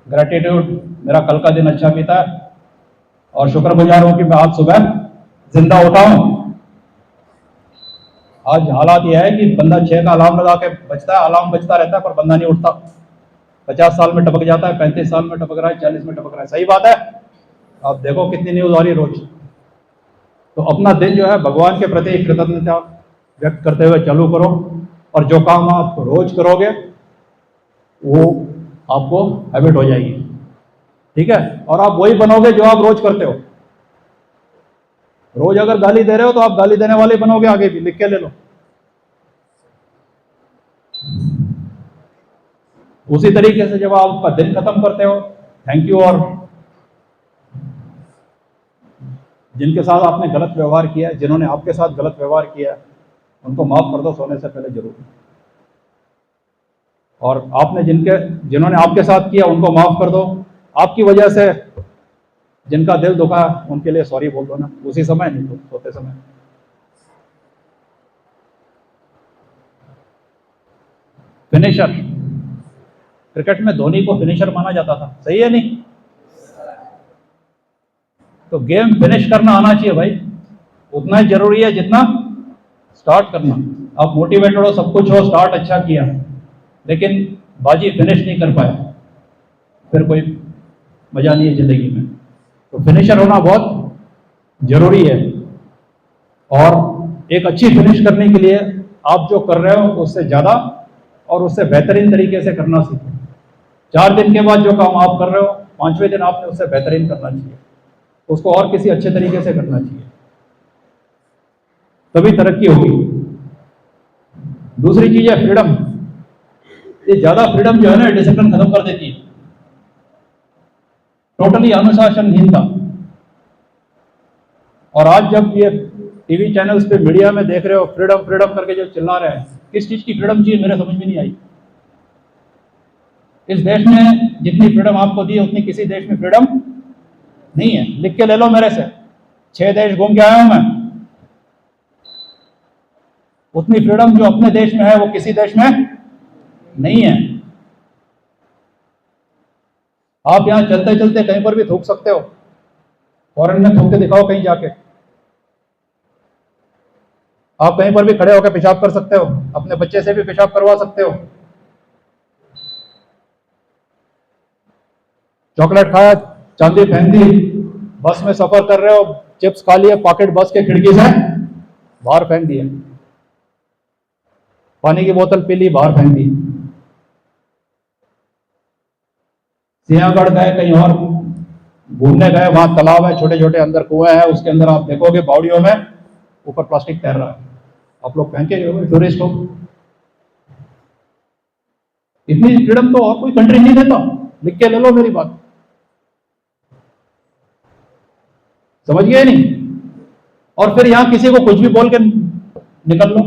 Gratitude, मेरा कल का दिन अच्छा बीता है और शुक्रगुजार हूं कि मैं आज सुबह जिंदा उठा हूं। आज हालात यह है कि बंदा 6 का अलार्म लगा के बचता है, अलार्म बजता रहता है पर बंदा नहीं उठता। 50 साल में टपक जाता है, 35 साल में टपक रहा है, 40 में टपक रहा है। सही बात है। आप देखो कितनी न्यूज आ रही है रोज। तो अपना दिन जो है भगवान के प्रति कृतज्ञता व्यक्त करते हुए चालू करो, और जो काम आप रोज करोगे वो आपको हैबिट हो जाएगी। ठीक है, और आप वही बनोगे जो आप रोज करते हो। रोज अगर गाली दे रहे हो तो आप गाली देने वाले बनोगे, आगे भी लिख के ले लो। उसी तरीके से जब आप आपका दिन खत्म करते हो, थैंक यू, और जिनके साथ आपने गलत व्यवहार किया है, जिन्होंने आपके साथ गलत व्यवहार किया है, उनको माफ कर दो सोने से पहले जरूर। और आपने जिन्होंने आपके साथ किया उनको माफ कर दो। आपकी वजह से जिनका दिल दुखा उनके लिए सॉरी बोल दो ना, उसी समय, नहीं तो सोते समय। फिनिशर, क्रिकेट में धोनी को फिनिशर माना जाता था, सही है नहीं? तो गेम फिनिश करना आना चाहिए भाई, उतना ही जरूरी है जितना स्टार्ट करना। आप मोटिवेटेड हो, सब कुछ हो, स्टार्ट अच्छा किया, लेकिन बाजी फिनिश नहीं कर पाए, फिर कोई मजा नहीं है जिंदगी में। तो फिनिशर होना बहुत जरूरी है। और एक अच्छी फिनिश करने के लिए आप जो कर रहे हो उससे ज्यादा और उससे बेहतरीन तरीके से करना सीखो। 4 दिन के बाद जो काम आप कर रहे हो, 5वें दिन आपने उससे बेहतरीन करना चाहिए, उसको और किसी अच्छे तरीके से करना चाहिए, तभी तरक्की होगी। दूसरी चीज है फ्रीडम। ये ज्यादा फ्रीडम जो है ना, डिसिप्लिन खत्म कर देती है, टोटली अनुशासनहीनता। और आज जब ये टीवी चैनल्स पे मीडिया में देख रहे हो फ्रीडम फ्रीडम करके जो चिल्ला रहे हैं, किस चीज की फ्रीडम चाहिए मेरे समझ में नहीं आई। इस देश में जितनी फ्रीडम आपको दी है उतनी किसी देश में फ्रीडम नहीं है। लिख के ले लो मेरे से, 6 देश घूम के आया हूं मैं। उतनी फ्रीडम जो अपने देश में है वो किसी देश में नहीं है। आप यहां चलते चलते कहीं पर भी थूक सकते हो, फॉरेन में थूक के दिखाओ कहीं जाके। आप कहीं पर भी खड़े होकर पेशाब कर सकते हो, अपने बच्चे से भी पेशाब करवा सकते हो। चॉकलेट खाया, चांदी फेंक दी, बस में सफर कर रहे हो, चिप्स खा लिए, पॉकेट बस के खिड़की से बाहर फेंक दिए, पानी की बोतल पी ली, बाहर फेंक दी। सिंहगढ़ गए, कहीं और घूमने गए, वहां तालाब है, छोटे छोटे अंदर कुएं हैं, उसके अंदर आप देखोगे बावड़ियों में ऊपर प्लास्टिक तैर रहा है। आप लोग फेंके टूरिस्ट हो। इतनी फ्रीडम तो और कोई कंट्री नहीं देता। लिख के ले लो मेरी बात, समझ गए नहीं? और फिर यहां किसी को कुछ भी बोल के निकल लो,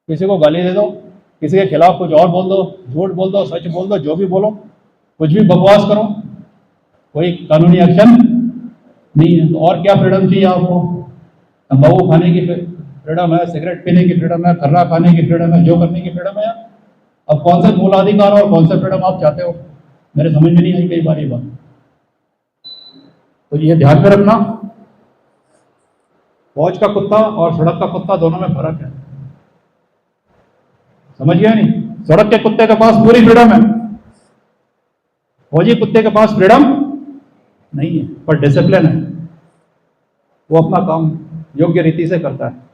किसी को गाली दे दो, किसी के खिलाफ कुछ और बोल दो, झूठ बोल दो, सच बोल दो, जो भी बोलो, कुछ भी बकवास करो, कोई कानूनी एक्शन नहीं है। तो और क्या फ्रीडम चाहिए आपको? तंबाकू खाने की फ्रीडम है, सिगरेट पीने की फ्रीडम है, खर्रा खाने की फ्रीडम है, जो करने की फ्रीडम है। अब कौन से मूलाधिकार और कौन से फ्रीडम आप चाहते हो, मेरे समझ में नहीं आई कई बार ये बात। तो ये ध्यान में रखना, फौज का कुत्ता और सड़क का कुत्ता दोनों में फर्क है, समझ गया नहीं? सड़क के कुत्ते के पास पूरी फ्रीडम है, फौजी कुत्ते के पास फ्रीडम नहीं है, पर डिसिप्लिन है, वो अपना काम योग्य रीति से करता है।